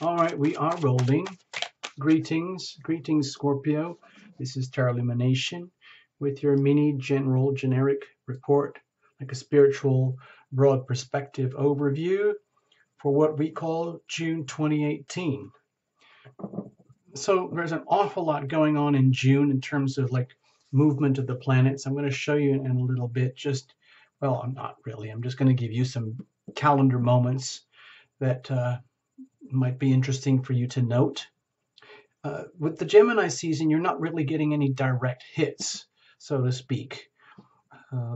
All right, we are rolling. Greetings, greetings, Scorpio. This is Tarot Lumination with your mini general generic report, like a spiritual broad perspective overview for what we call June 2018. So there's an awful lot going on in June in terms of like movement of the planets. I'm going to show you in a little bit. Well, I'm not really. I'm just going to give you some calendar moments that might be interesting for you to note. With the Gemini season, you're not really getting any direct hits, so to speak.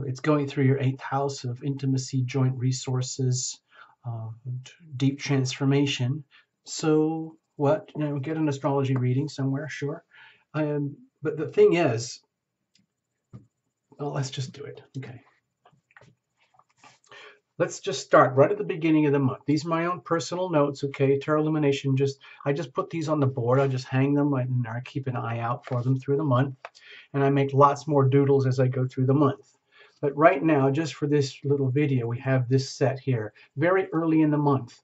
It's going through your 8th house of intimacy, joint resources, deep transformation. So what? Get an astrology reading somewhere, sure. But the thing is, well, let's just do it. Okay. Let's just start right at the beginning of the month. These are my own personal notes, okay? Tarot Illumination, I just put these on the board. I just hang them and I keep an eye out for them through the month. And I make lots more doodles as I go through the month. But right now, just for this little video, we have this set here, very early in the month.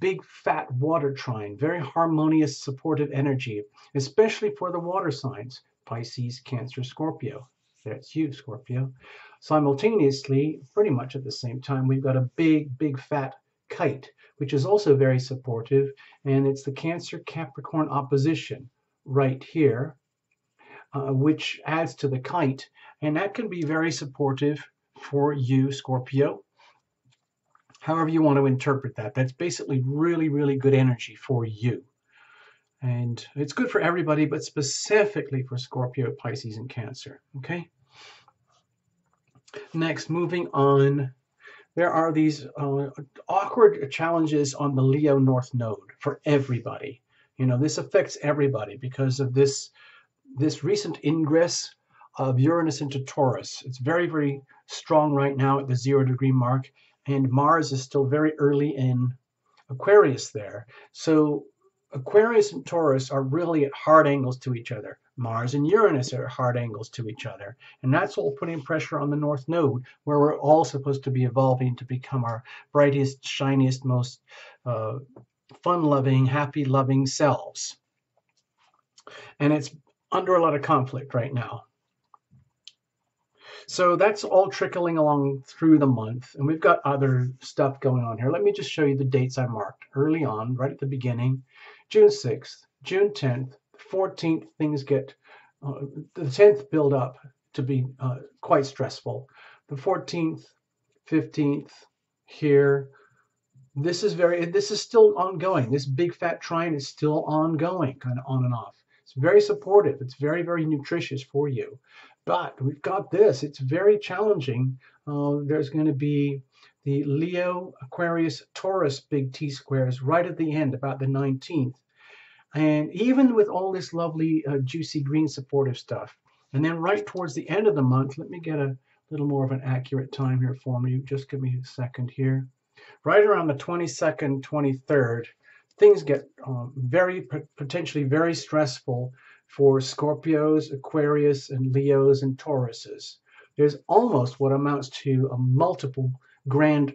Big fat water trine, very harmonious, supportive energy, especially for the water signs, Pisces, Cancer, Scorpio. That's you, Scorpio. Simultaneously, pretty much at the same time, we've got a big fat kite, which is also very supportive, and it's the Cancer-Capricorn opposition right here, which adds to the kite, and that can be very supportive for you, Scorpio. However you want to interpret that, that's basically really good energy for you. And it's good for everybody, but specifically for Scorpio, Pisces, and Cancer, okay? Next, moving on, there are these awkward challenges on the Leo North Node for everybody. This affects everybody because of this recent ingress of Uranus into Taurus. It's very strong right now at the 0-degree mark, and Mars is still very early in Aquarius there. So Aquarius and Taurus are really at hard angles to each other. Mars and Uranus are at hard angles to each other. And that's all putting pressure on the North Node, where we're all supposed to be evolving to become our brightest, shiniest, most fun-loving, happy-loving selves. And it's under a lot of conflict right now. So that's all trickling along through the month. And we've got other stuff going on here. Let me just show you the dates I marked early on, right at the beginning. June 6th, June 10th, 14th, things get, the 10th build up to be quite stressful. The 14th, 15th, here, this is still ongoing. This big fat trine is still ongoing, kind of on and off. It's very supportive. It's very nutritious for you. But we've got this. It's very challenging. There's going to be the Leo, Aquarius, Taurus big T squares right at the end, about the 19th. And even with all this lovely, juicy green supportive stuff, and then right towards the end of the month, let me get a little more of an accurate time here for me. Just give me a second here. Right around the 22nd, 23rd, things get potentially very stressful for Scorpios, Aquarius, and Leos and Tauruses. There's almost what amounts to a multiple grand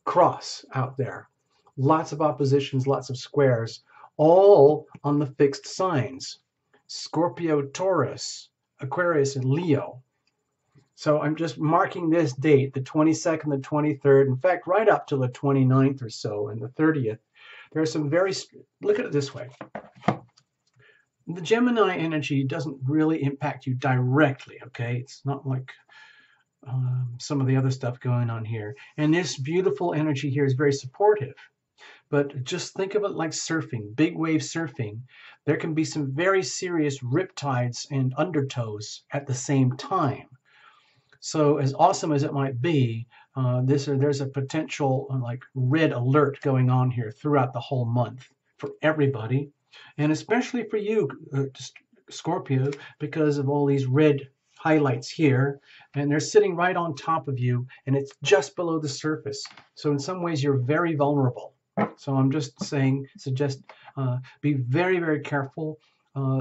cross out there. Lots of oppositions, lots of squares, all on the fixed signs. Scorpio, Taurus, Aquarius, and Leo. So I'm just marking this date, the 22nd, the 23rd, in fact, right up to the 29th or so, and the 30th. There's some look at it this way. The Gemini energy doesn't really impact you directly, okay? It's not like some of the other stuff going on here. And this beautiful energy here is very supportive. But just think of it like surfing, big wave surfing. There can be some very serious riptides and undertows at the same time. So as awesome as it might be, there's a potential like red alert going on here throughout the whole month for everybody. And especially for you, Scorpio, because of all these red highlights here, and they're sitting right on top of you, and it's just below the surface. So in some ways, you're very vulnerable. So I'm just saying, suggest be very careful,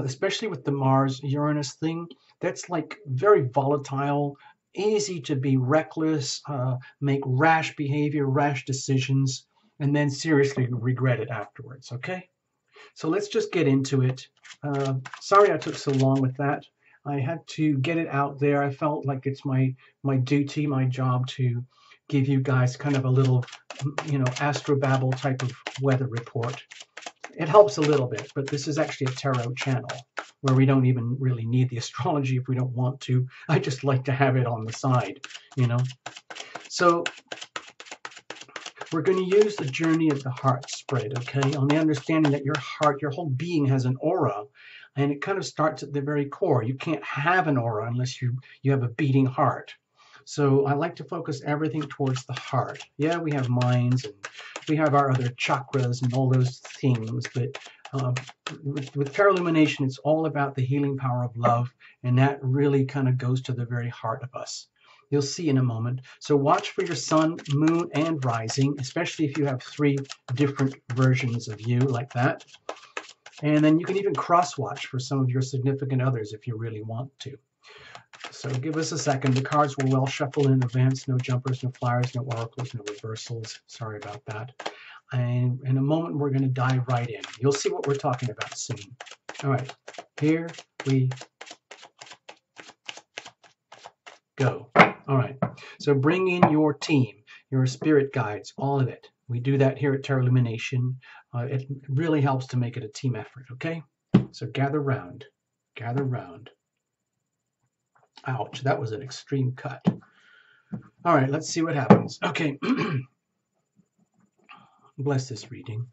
especially with the Mars-Uranus thing. That's like very volatile, easy to be reckless, make rash behavior, rash decisions, and then seriously regret it afterwards, okay? So let's just get into it. Sorry I took so long with that. I had to get it out there. I felt like it's my duty, my job to give you guys kind of a little, astrobabble type of weather report. It helps a little bit, but this is actually a tarot channel where we don't even really need the astrology if we don't want to. I just like to have it on the side, So we're going to use the journey of the heart spread, okay, on the understanding that your heart, your whole being has an aura, and it kind of starts at the very core. You can't have an aura unless you have a beating heart. So I like to focus everything towards the heart. Yeah, we have minds and we have our other chakras and all those things, but with Tarot Lumination, it's all about the healing power of love, and that really kind of goes to the very heart of us. You'll see in a moment. So watch for your sun, moon, and rising, especially if you have 3 different versions of you like that. And then you can even cross-watch for some of your significant others if you really want to. So give us a second. The cards were well shuffled in advance. No jumpers, no flyers, no oracles, no reversals. Sorry about that. And in a moment, we're going to dive right in. You'll see what we're talking about soon. All right, here we go. All right, so bring in your team, your spirit guides, all of it. We do that here at Tarot Lumination. It really helps to make it a team effort, okay? So gather round, gather round. Ouch, that was an extreme cut. All right, let's see what happens. Okay. Bless this reading.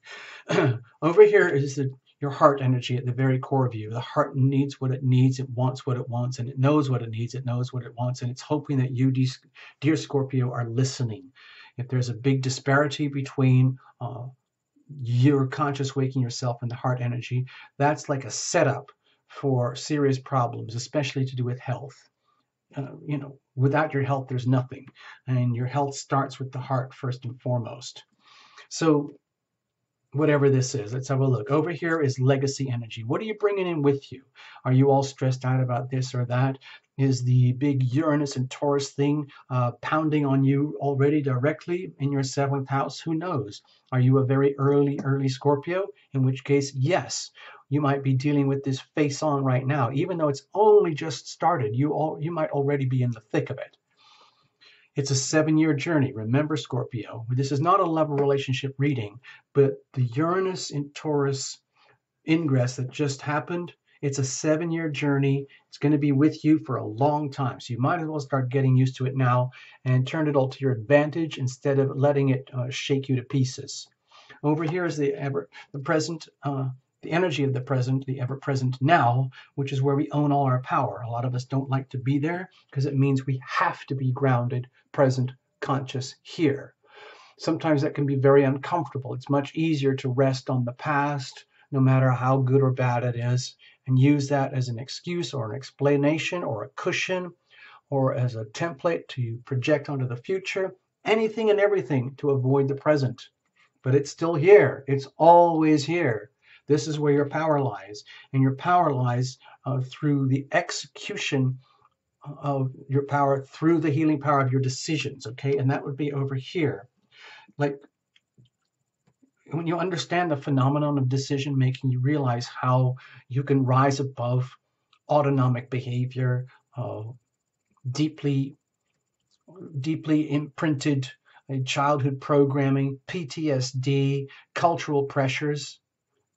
Over here is your heart energy at the very core of you. The heart needs what it needs, it wants what it wants, and it knows what it needs, it knows what it wants, and it's hoping that you, dear Scorpio, are listening. If there's a big disparity between your conscious waking yourself and the heart energy, that's like a setup for serious problems, especially to do with health. Without your health, there's nothing. And your health starts with the heart first and foremost. So whatever this is, let's have a look. Over here is legacy energy. What are you bringing in with you? Are you all stressed out about this or that? Is the big Uranus and Taurus thing pounding on you already directly in your 7th house? Who knows? Are you a very early Scorpio? In which case, yes, you might be dealing with this face on right now. Even though it's only just started, you might already be in the thick of it. It's a 7-year journey. Remember, Scorpio, this is not a love relationship reading, but the Uranus in Taurus ingress that just happened, it's a 7-year journey. It's going to be with you for a long time. So you might as well start getting used to it now and turn it all to your advantage instead of letting it shake you to pieces. Over here is the present, the energy of the present, the ever-present now, which is where we own all our power. A lot of us don't like to be there because it means we have to be grounded, present, conscious here. Sometimes that can be very uncomfortable. It's much easier to rest on the past, no matter how good or bad it is, and use that as an excuse or an explanation or a cushion or as a template to project onto the future, anything and everything to avoid the present. But it's still here. It's always here. This is where your power lies. And your power lies through the execution of your power, through the healing power of your decisions, okay? And that would be over here. Like, when you understand the phenomenon of decision making, you realize how you can rise above autonomic behavior, deeply imprinted childhood programming, PTSD, cultural pressures.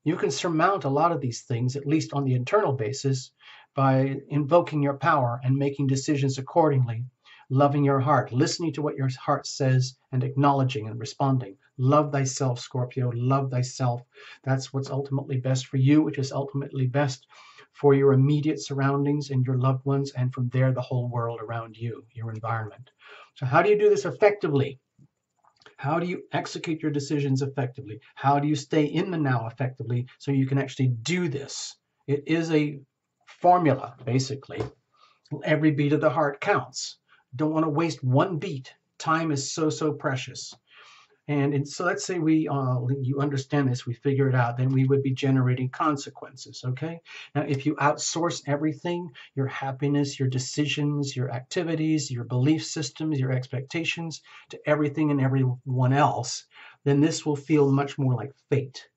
You can surmount a lot of these things, at least on the internal basis, by invoking your power and making decisions accordingly, loving your heart, listening to what your heart says and acknowledging and responding. Love thyself, Scorpio, love thyself. That's what's ultimately best for you, which is ultimately best for your immediate surroundings and your loved ones, and from there, the whole world around you, your environment. So how do you do this effectively? How do you execute your decisions effectively? How do you stay in the now effectively so you can actually do this? It is a formula, basically. Every beat of the heart counts. Don't want to waste one beat. Time is so precious. And so let's say you understand this, we figure it out, then we would be generating consequences, okay? Now, if you outsource everything, your happiness, your decisions, your activities, your belief systems, your expectations to everything and everyone else, then this will feel much more like fate.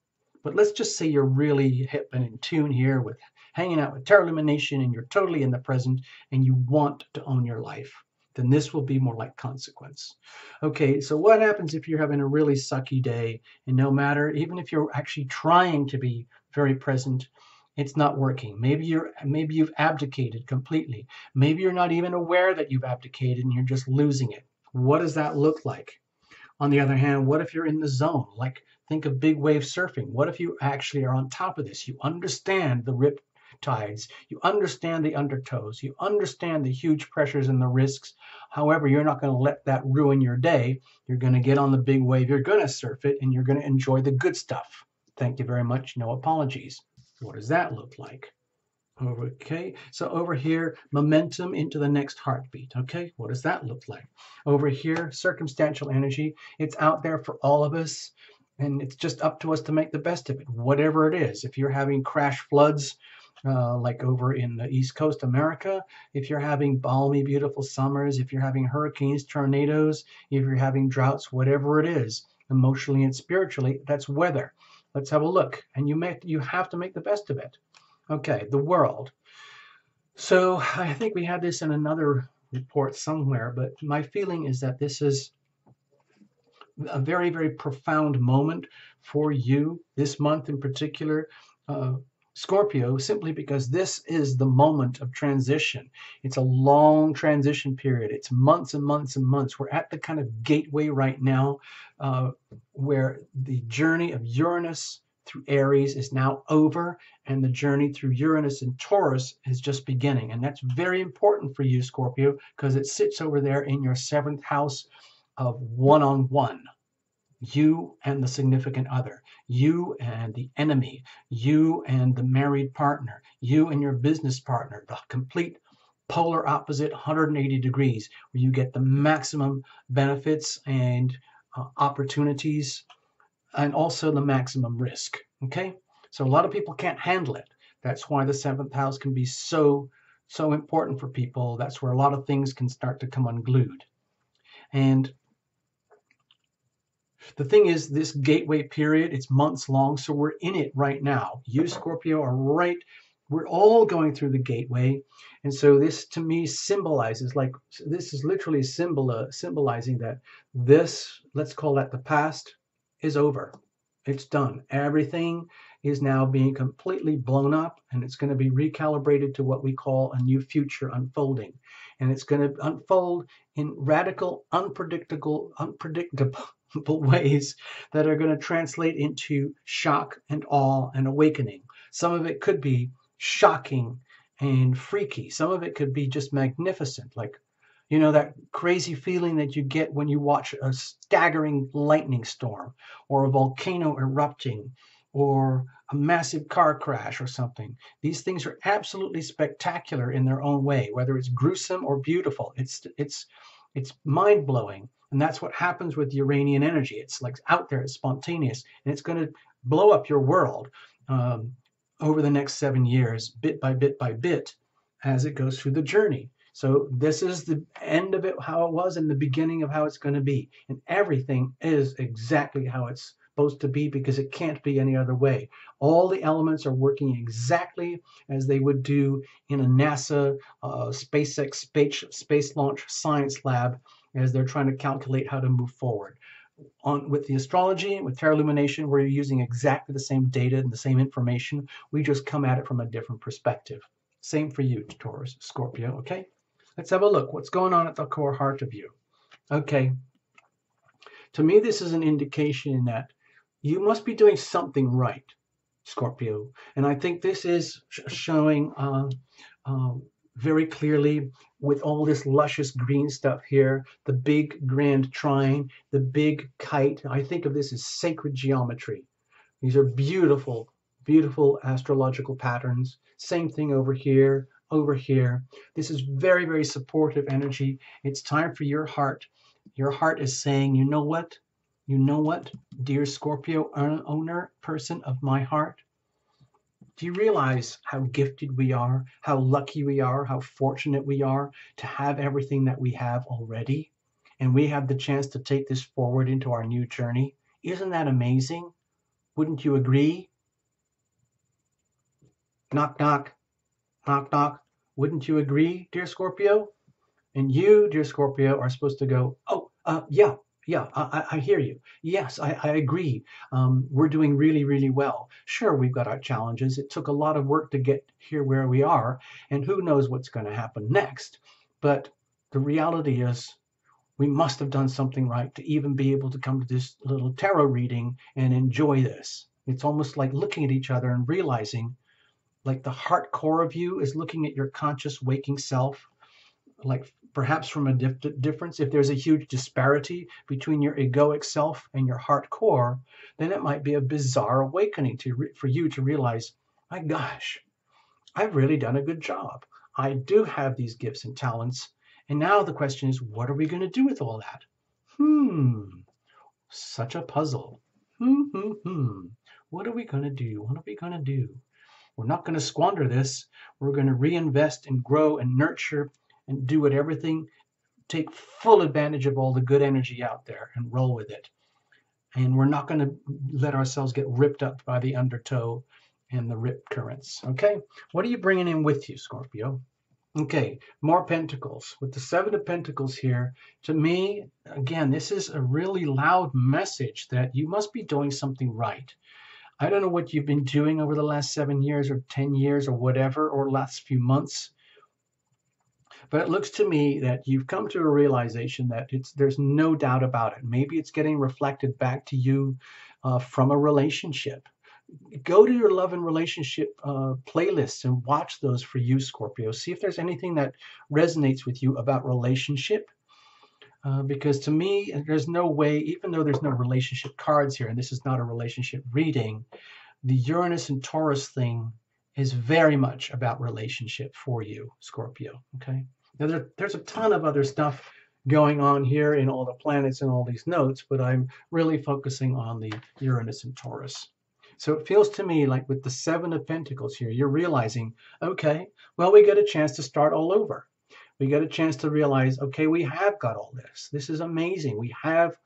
But let's just say you're really hip and in tune here with hanging out with Terra Lumination and you're totally in the present and you want to own your life. Then this will be more like consequence. Okay, so what happens if you're having a really sucky day and no matter, even if you're actually trying to be very present, it's not working. Maybe you've abdicated completely. Maybe you're not even aware that you've abdicated and you're just losing it. What does that look like? On the other hand, what if you're in the zone? Like, think of big wave surfing. What if you actually are on top of this? You understand the rip tides, you understand the undertows, you understand the huge pressures and the risks. However, you're not going to let that ruin your day. You're going to get on the big wave, you're going to surf it, and you're going to enjoy the good stuff. Thank you very much. No apologies. What does that look like? Okay, so over here, momentum into the next heartbeat. Okay, what does that look like? Over here, circumstantial energy. It's out there for all of us, and it's just up to us to make the best of it, whatever it is. If you're having crash floods, like over in the East Coast America, if you're having balmy, beautiful summers, if you're having hurricanes, tornadoes, if you're having droughts, whatever it is, emotionally and spiritually, that's weather. Let's have a look, and you have to make the best of it. Okay, the world. So I think we had this in another report somewhere, but my feeling is that this is a very, very profound moment for you this month in particular, Scorpio, simply because this is the moment of transition. It's a long transition period. It's months and months and months. We're at the kind of gateway right now where the journey of Uranus through Aries is now over, and the journey through Uranus and Taurus is just beginning. And that's very important for you, Scorpio, because it sits over there in your 7th house of one-on-one. You and the significant other, you and the enemy, you and the married partner, you and your business partner, the complete polar opposite 180 degrees, where you get the maximum benefits and opportunities, and also the maximum risk. Okay, so a lot of people can't handle it. That's why the 7th house can be so important for people. That's where a lot of things can start to come unglued. And the thing is, this gateway period, it's months long, so we're in it right now. You, Scorpio, are right. We're all going through the gateway. And so this, to me, symbolizes, like, this is literally symbolizing that this, let's call that the past, is over. It's done. Everything is now being completely blown up, and it's going to be recalibrated to what we call a new future unfolding. And it's going to unfold in radical, unpredictable ways that are going to translate into shock and awe and awakening. Some of it could be shocking and freaky. Some of it could be just magnificent, like, you know, that crazy feeling that you get when you watch a staggering lightning storm or a volcano erupting or a massive car crash or something. These things are absolutely spectacular in their own way, whether it's gruesome or beautiful. It's mind-blowing. And that's what happens with Uranian energy. It's like out there, it's spontaneous, and it's going to blow up your world over the next 7 years, bit by bit by bit, as it goes through the journey. So this is the end of it, how it was, and the beginning of how it's going to be. And everything is exactly how it's supposed to be, because it can't be any other way. All the elements are working exactly as they would do in a NASA SpaceX space launch science lab, as they're trying to calculate how to move forward. With the astrology, with Terra Lumination, we're using exactly the same data and the same information. We just come at it from a different perspective. Same for you, Taurus, Scorpio, okay? Let's have a look. What's going on at the core heart of you? Okay. To me, this is an indication that you must be doing something right, Scorpio. And I think this is showing very clearly with all this luscious green stuff here, the big grand trine, the big kite. I think of this as sacred geometry. These are beautiful, beautiful astrological patterns. Same thing over here, over here. This is very, very supportive energy. It's time for your heart. Your heart is saying, you know what? You know what, dear Scorpio owner, person of my heart? Do you realize how gifted we are, how lucky we are, how fortunate we are to have everything that we have already? And we have the chance to take this forward into our new journey. Isn't that amazing? Wouldn't you agree? Knock, knock, knock, knock. Wouldn't you agree, dear Scorpio? And you, dear Scorpio, are supposed to go, oh, yeah, yeah, I hear you. Yes, I agree. We're doing really, really well. Sure, we've got our challenges. It took a lot of work to get here where we are, and who knows what's going to happen next. But the reality is, we must have done something right to even be able to come to this little tarot reading and enjoy this. It's almost like looking at each other and realizing, like the heart core of you is looking at your conscious waking self, like perhaps from a difference. If there's a huge disparity between your egoic self and your heart core, then it might be a bizarre awakening for you to realize, my gosh, I've really done a good job. I do have these gifts and talents. And now the question is, what are we going to do with all that? Such a puzzle. What are we going to do? What are we going to do? We're not going to squander this. We're going to reinvest and grow and nurture and do everything, take full advantage of all the good energy out there and roll with it. And we're not going to let ourselves get ripped up by the undertow and the rip currents. Okay, what are you bringing in with you, Scorpio? Okay, more pentacles. With the Seven of Pentacles here, to me, again, this is a really loud message that you must be doing something right. I don't know what you've been doing over the last 7 years or 10 years or whatever, or last few months, but it looks to me that you've come to a realization that there's no doubt about it. Maybe it's getting reflected back to you from a relationship. Go to your love and relationship playlists and watch those for you, Scorpio. See if there's anything that resonates with you about relationship. Because to me, there's no way, even though there's no relationship cards here, and this is not a relationship reading, the Uranus and Taurus thing is very much about relationship for you, Scorpio. Okay. Now there's a ton of other stuff going on here in all the planets and all these notes, but I'm really focusing on the Uranus and Taurus. So it feels to me like with the Seven of Pentacles here, you're realizing, okay, well, we get a chance to start all over. We get a chance to realize, okay, we have got all this. This is amazing. We have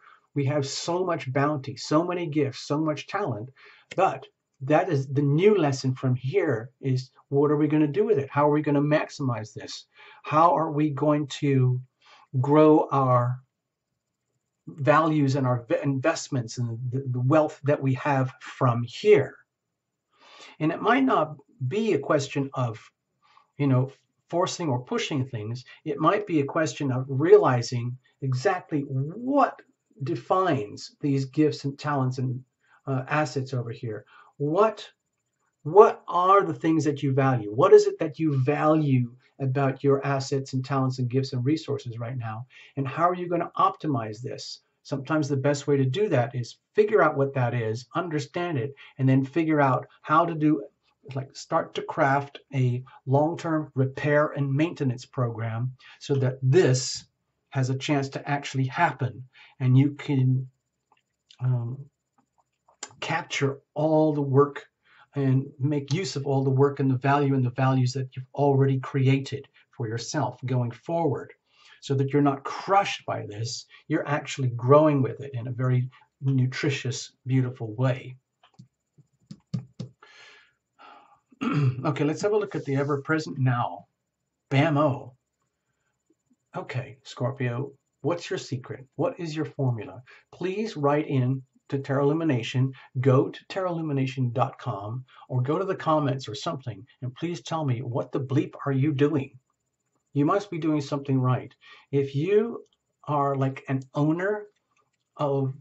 so much bounty, so many gifts, so much talent. But that is the new lesson from here is, what are we going to do with it? How are we going to maximize this? How are we going to grow our values and our investments and the wealth that we have from here? And it might not be a question of, forcing or pushing things. It might be a question of realizing exactly what defines these gifts and talents and assets over here. What are the things that you value? What is it that you value about your assets and talents and gifts and resources right now? And how are you going to optimize this? Sometimes the best way to do that is figure out what that is, understand it, and then figure out how to do, like, start to craft a long-term repair and maintenance program so that this has a chance to actually happen, and you can capture all the work and make use of all the work and the value and the values that you've already created for yourself going forward, so that you're not crushed by this. You're actually growing with it in a very nutritious, beautiful way. Okay, let's have a look at the ever-present now. Bam-o. Okay, Scorpio, what's your secret? What is your formula? Please write in to Tarot Illumination. Go to tarotillumination.com or go to the comments or something, and please tell me, what the bleep are you doing? You must be doing something right. If you are like an owner of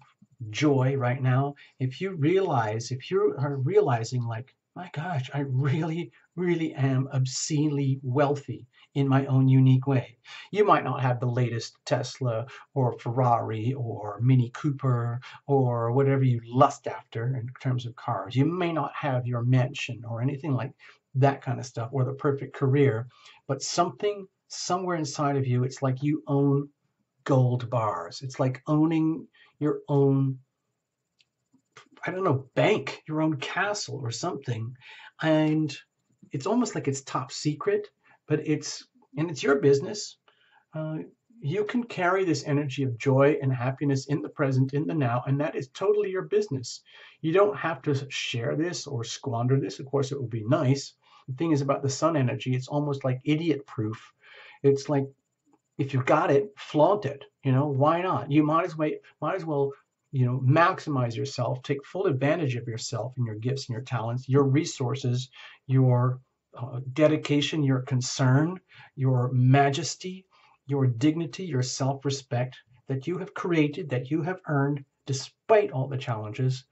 joy right now, if you are realizing, like, my gosh, I really, really am obscenely wealthy in my own unique way. You might not have the latest Tesla or Ferrari or Mini Cooper or whatever you lust after in terms of cars. You may not have your mansion or anything like that kind of stuff, or the perfect career, but something somewhere inside of you, it's like you own gold bars. It's like owning your own, I don't know, bank, your own castle or something. And it's almost like it's top secret, but it's your business. You can carry this energy of joy and happiness in the present, in the now, and that is totally your business. You don't have to share this or squander this. Of course, it would be nice, The thing is about the sun energy, it's almost like idiot proof. It's like, if you got it, flaunt it. Why not? You might as well, maximize yourself, take full advantage of yourself and your gifts and your talents, your resources, your dedication, your concern, your majesty, your dignity, your self-respect that you have created, that you have earned despite all the challenges,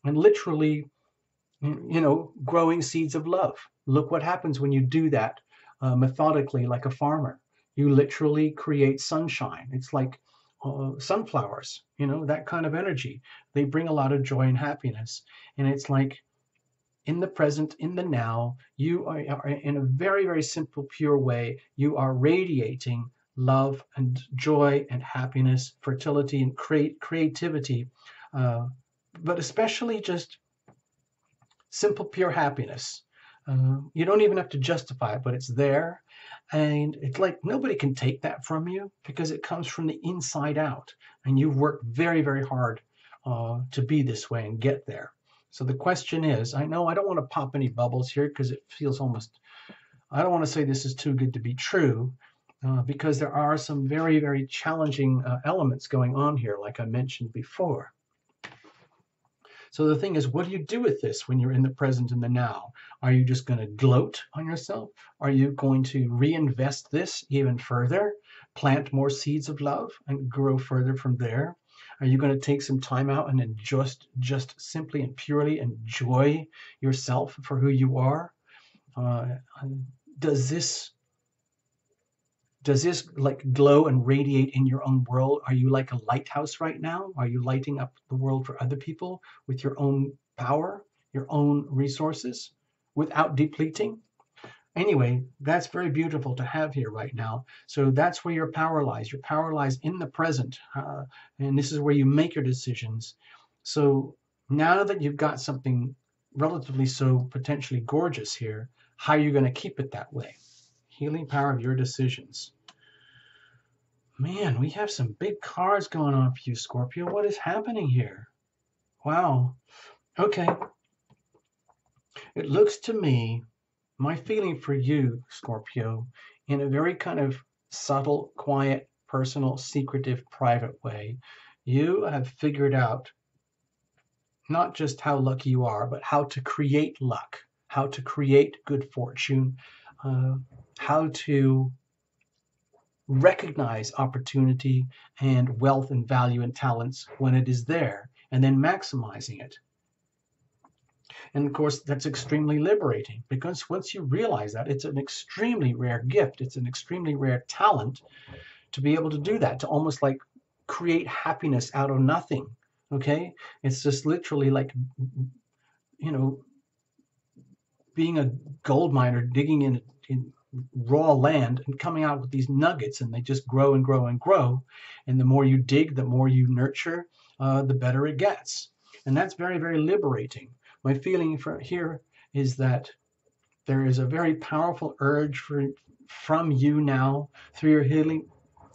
and literally, growing seeds of love. Look what happens when you do that methodically, like a farmer. You literally create sunshine. It's like sunflowers, that kind of energy. They bring a lot of joy and happiness. And it's like, in the present, in the now, you are in a very, very simple, pure way, you are radiating love and joy and happiness, fertility and creativity, but especially just simple, pure happiness. You don't even have to justify it, but it's there. And it's like nobody can take that from you because it comes from the inside out. And you've worked very, very hard to be this way and get there. So the question is, I know I don't want to pop any bubbles here because it feels almost, I don't want to say this is too good to be true, because there are some very, very challenging elements going on here, like I mentioned before. So the thing is, what do you do with this when you're in the present and the now? Are you just going to gloat on yourself? Are you going to reinvest this even further, plant more seeds of love and grow further from there? Are you going to take some time out and then just simply and purely enjoy yourself for who you are? Does this like glow and radiate in your own world? Are you like a lighthouse right now? Are you lighting up the world for other people with your own power, your own resources, without depleting? Anyway, that's very beautiful to have here right now. So that's where your power lies. Your power lies in the present. And this is where you make your decisions. So now that you've got something relatively so potentially gorgeous here, how are you going to keep it that way? Healing power of your decisions. Man, we have some big cards going on for you, Scorpio. What is happening here? Wow. Okay. It looks to me, my feeling for you, Scorpio, in a very kind of subtle, quiet, personal, secretive, private way, you have figured out not just how lucky you are, but how to create luck, how to create good fortune, how to recognize opportunity and wealth and value and talents when it is there, and then maximizing it. And of course, that's extremely liberating, because once you realize that, it's an extremely rare gift. It's an extremely rare talent to be able to do that, to almost like create happiness out of nothing. Okay? It's just literally like, being a gold miner digging in raw land and coming out with these nuggets, and they just grow and grow and grow. And the more you dig, the more you nurture, the better it gets. And that's very, very liberating. My feeling here is that there is a very powerful urge from you now, through your healing,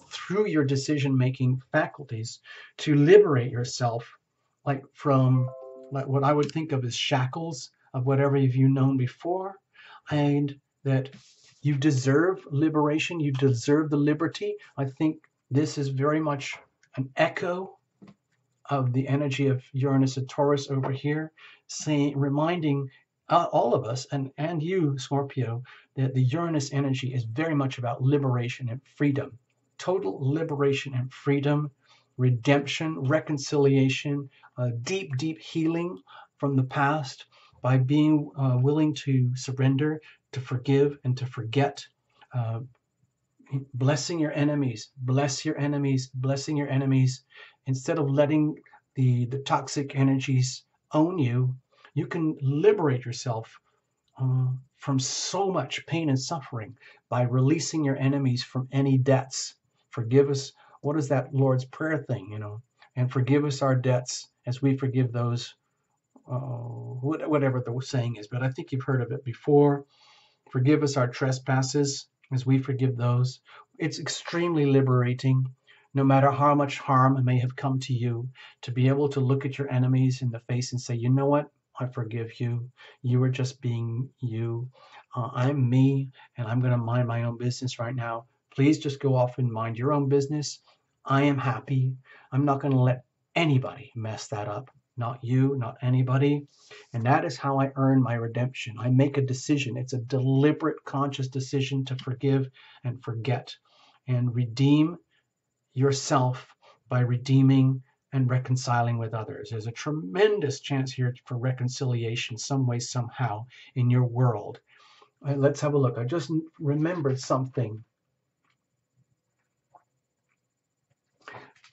through your decision-making faculties, to liberate yourself, like from what I would think of as shackles of whatever you've known before, and that you deserve liberation, you deserve the liberty. I think this is very much an echo of the energy of Uranus and Taurus over here, reminding all of us, and you, Scorpio, that the Uranus energy is very much about liberation and freedom. Total liberation and freedom, redemption, reconciliation, deep, deep healing from the past by being willing to surrender, to forgive, and to forget. Blessing your enemies, bless your enemies, blessing your enemies. Instead of letting the toxic energies own you, you can liberate yourself from so much pain and suffering by releasing your enemies from any debts. Forgive us. What is that Lord's Prayer thing, And forgive us our debts as we forgive those, whatever the saying is, but I think you've heard of it before. Forgive us our trespasses as we forgive those. It's extremely liberating, no matter how much harm may have come to you, to be able to look at your enemies in the face and say, you know what? I forgive you. You are just being you. I'm me, and I'm going to mind my own business right now. Please just go off and mind your own business. I am happy. I'm not going to let anybody mess that up. Not you, not anybody. And that is how I earn my redemption. I make a decision. It's a deliberate, conscious decision to forgive and forget and redeem yourself by redeeming and reconciling with others. There's a tremendous chance here for reconciliation, some way, somehow, in your world. Let's have a look. I just remembered something.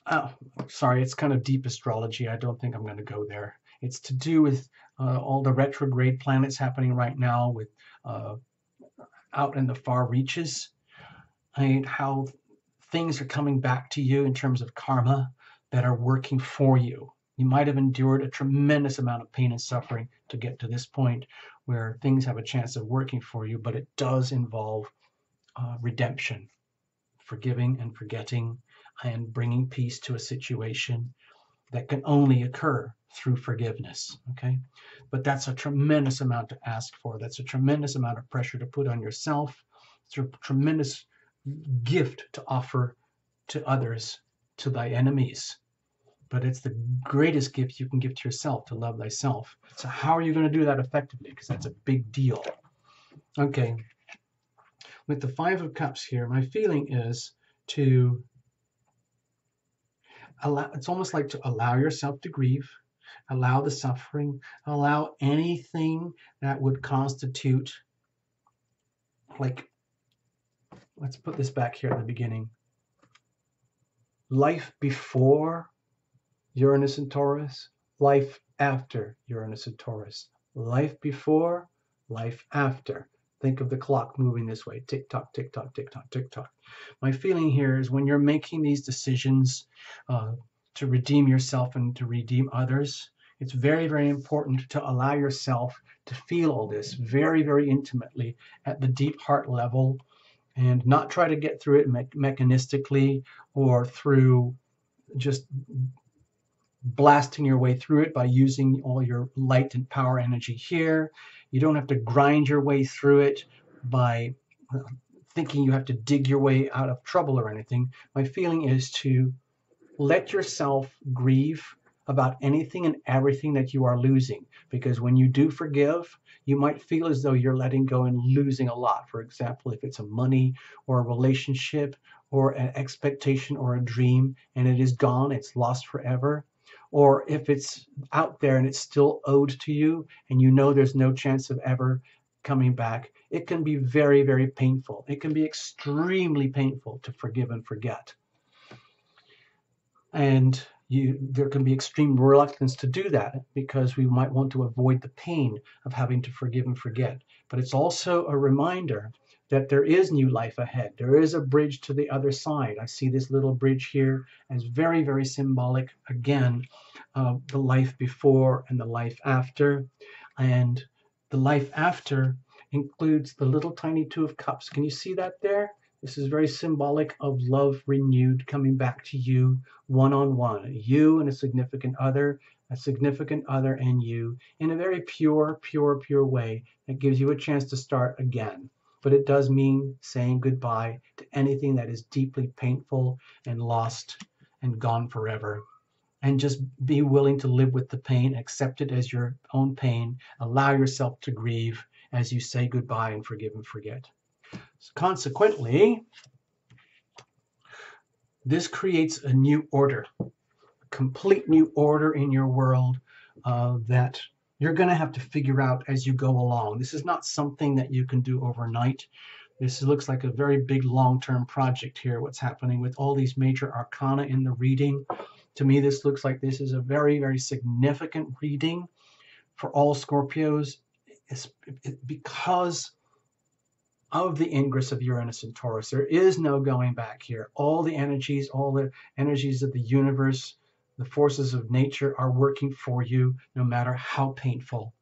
Oh, sorry, it's kind of deep astrology. I don't think I'm going to go there. It's to do with all the retrograde planets happening right now with out in the far reaches, and how things are coming back to you in terms of karma that are working for you. You might have endured a tremendous amount of pain and suffering to get to this point where things have a chance of working for you, but it does involve redemption, forgiving and forgetting, and bringing peace to a situation that can only occur through forgiveness. Okay, but that's a tremendous amount to ask for. That's a tremendous amount of pressure to put on yourself. It's a tremendous gift to offer to others, to thy enemies. But it's the greatest gift you can give to yourself, to love thyself. So how are you going to do that effectively? Because that's a big deal. Okay, with the Five of Cups here, my feeling is to allow, it's almost like to allow yourself to grieve, allow the suffering, allow anything that would constitute, like, let's put this back here at the beginning. Life before Uranus and Taurus, life after Uranus and Taurus. Life before, life after. Think of the clock moving this way. Tick tock, tick tock, tick tock, tick tock. My feeling here is when you're making these decisions to redeem yourself and to redeem others, it's very, very important to allow yourself to feel all this very, very intimately at the deep heart level, and not try to get through it mechanistically or through just blasting your way through it by using all your light and power energy here. You don't have to grind your way through it by thinking you have to dig your way out of trouble or anything. My feeling is to let yourself grieve about anything and everything that you are losing, because when you do forgive, you might feel as though you're letting go and losing a lot. For example, if it's a money or a relationship or an expectation or a dream and it is gone, it's lost forever. Or if it's out there and it's still owed to you and you know there's no chance of ever coming back, it can be very, very painful. It can be extremely painful to forgive and forget. And there can be extreme reluctance to do that because we might want to avoid the pain of having to forgive and forget. But it's also a reminder that there is new life ahead. There is a bridge to the other side. I see this little bridge here as very, very symbolic, again, of the life before and the life after. And the life after includes the little tiny Two of Cups. Can you see that there? This is very symbolic of love renewed, coming back to you one-on-one, you and a significant other and you, in a very pure, pure, pure way that gives you a chance to start again. But it does mean saying goodbye to anything that is deeply painful and lost and gone forever. And just be willing to live with the pain, accept it as your own pain, allow yourself to grieve as you say goodbye and forgive and forget. So consequently, this creates a new order, a complete new order in your world that you're going to have to figure out as you go along. This is not something that you can do overnight. This looks like a very big long-term project here, what's happening with all these major arcana in the reading. To me, this looks like this is a very, very significant reading for all Scorpios, because of the ingress of Uranus and Taurus. There is no going back here. All the energies of the universe, the forces of nature are working for you, no matter how painful.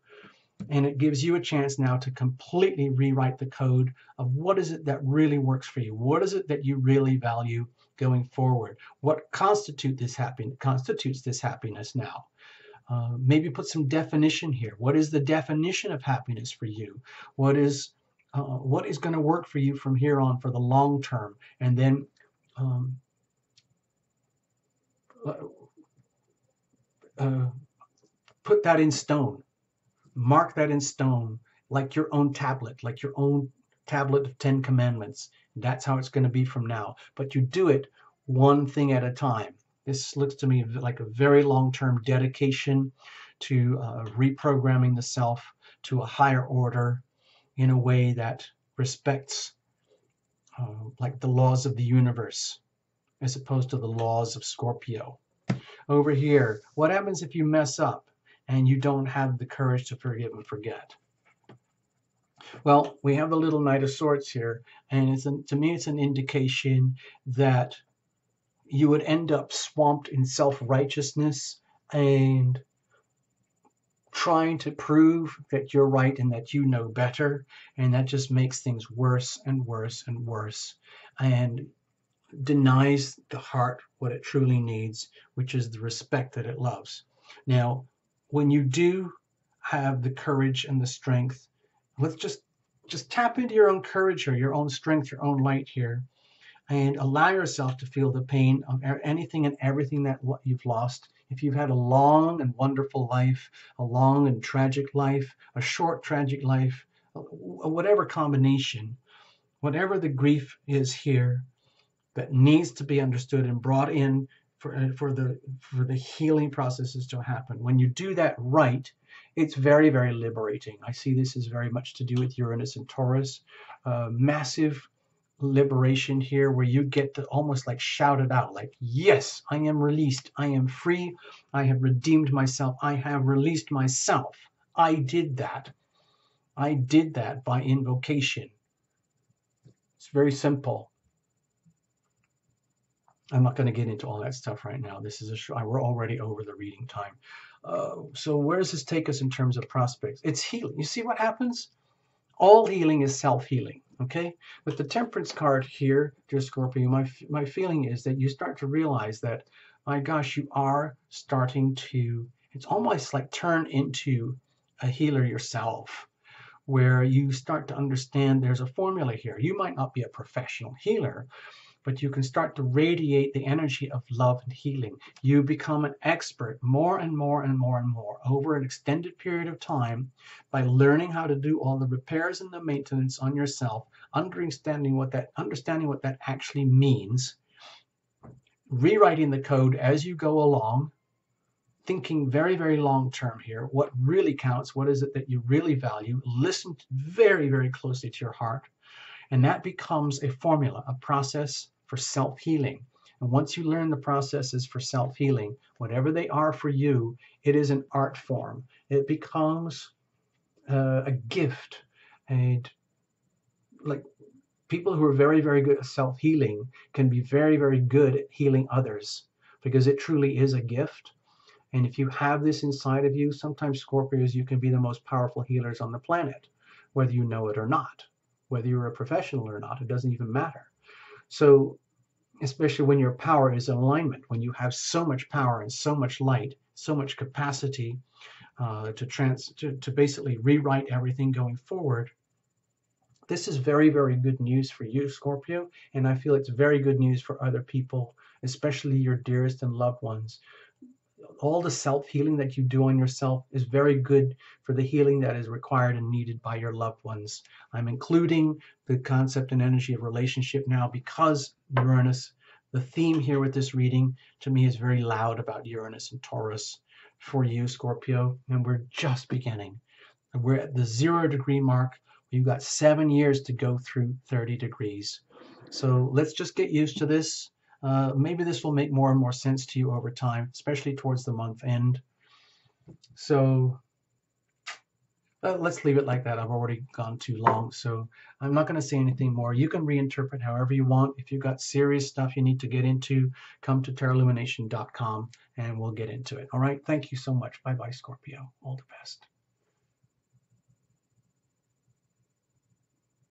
And it gives you a chance now to completely rewrite the code of what is it that really works for you? What is it that you really value going forward? What constitutes this happiness now? Maybe put some definition here. What is the definition of happiness for you? What is what is going to work for you from here on for the long term, and then put that in stone. Mark that in stone, like your own tablet, like your own tablet of 10 commandments. That's how it's going to be from now. But you do it one thing at a time. This looks to me like a very long-term dedication to reprogramming the self to a higher order in a way that respects like the laws of the universe as opposed to the laws of Scorpio. Over here, what happens if you mess up and you don't have the courage to forgive and forget? Well, we have the little Knight of Swords here, and to me it's an indication that you would end up swamped in self-righteousness and trying to prove that you're right and that you know better, and that just makes things worse and worse and worse, and denies the heart what it truly needs, which is the respect that it loves. Now, when you do have the courage and the strength, let's just tap into your own courage or your own strength, your own light here, and allow yourself to feel the pain of anything and everything that you've lost. If you've had a long and wonderful life, a long and tragic life, a short tragic life, whatever combination, whatever the grief is here that needs to be understood and brought in for the healing processes to happen. When you do that right, it's very, very liberating. I see this as very much to do with Uranus and Taurus. Massive liberation here where you get to almost like shout it out, like, yes, I am released. I am free. I have redeemed myself. I have released myself. I did that. I did that by invocation. It's very simple. I'm not going to get into all that stuff right now. This is we're already over the reading time. So where does this take us in terms of prospects? It's healing. You see what happens? All healing is self-healing, okay? With the Temperance card here, dear Scorpio, my feeling is that you start to realize that, my gosh, you are starting to, it's almost like turn into a healer yourself, where you start to understand there's a formula here. You might not be a professional healer, but you can start to radiate the energy of love and healing. You become an expert more and more and more and more over an extended period of time by learning how to do all the repairs and the maintenance on yourself, understanding what that actually means, rewriting the code as you go along, thinking very, very long term here. What really counts? What is it that you really value? Listen very, very closely to your heart. And that becomes a formula, a process for self-healing. And once you learn the processes for self-healing, whatever they are for you, it is an art form. It becomes a gift. And like people who are very, very good at self-healing can be very, very good at healing others, because it truly is a gift. And if you have this inside of you, sometimes Scorpios, you can be the most powerful healers on the planet, whether you know it or not. Whether you're a professional or not, it doesn't even matter. So, especially when your power is in alignment, when you have so much power and so much light, so much capacity to basically rewrite everything going forward, this is very, very good news for you, Scorpio, and I feel it's very good news for other people, especially your dearest and loved ones. All the self-healing that you do on yourself is very good for the healing that is required and needed by your loved ones. I'm including the concept and energy of relationship now because Uranus, the theme here with this reading, to me is very loud about Uranus and Taurus for you, Scorpio, and we're just beginning. We're at the 0 degree mark. You've got 7 years to go through 30 degrees. So let's just get used to this. Maybe this will make more and more sense to you over time, especially towards the month end. So let's leave it like that. I've already gone too long, so I'm not going to say anything more. You can reinterpret however you want. If you've got serious stuff you need to get into, come to tarotlumination.com and we'll get into it. All right. Thank you so much. Bye-bye, Scorpio. All the best.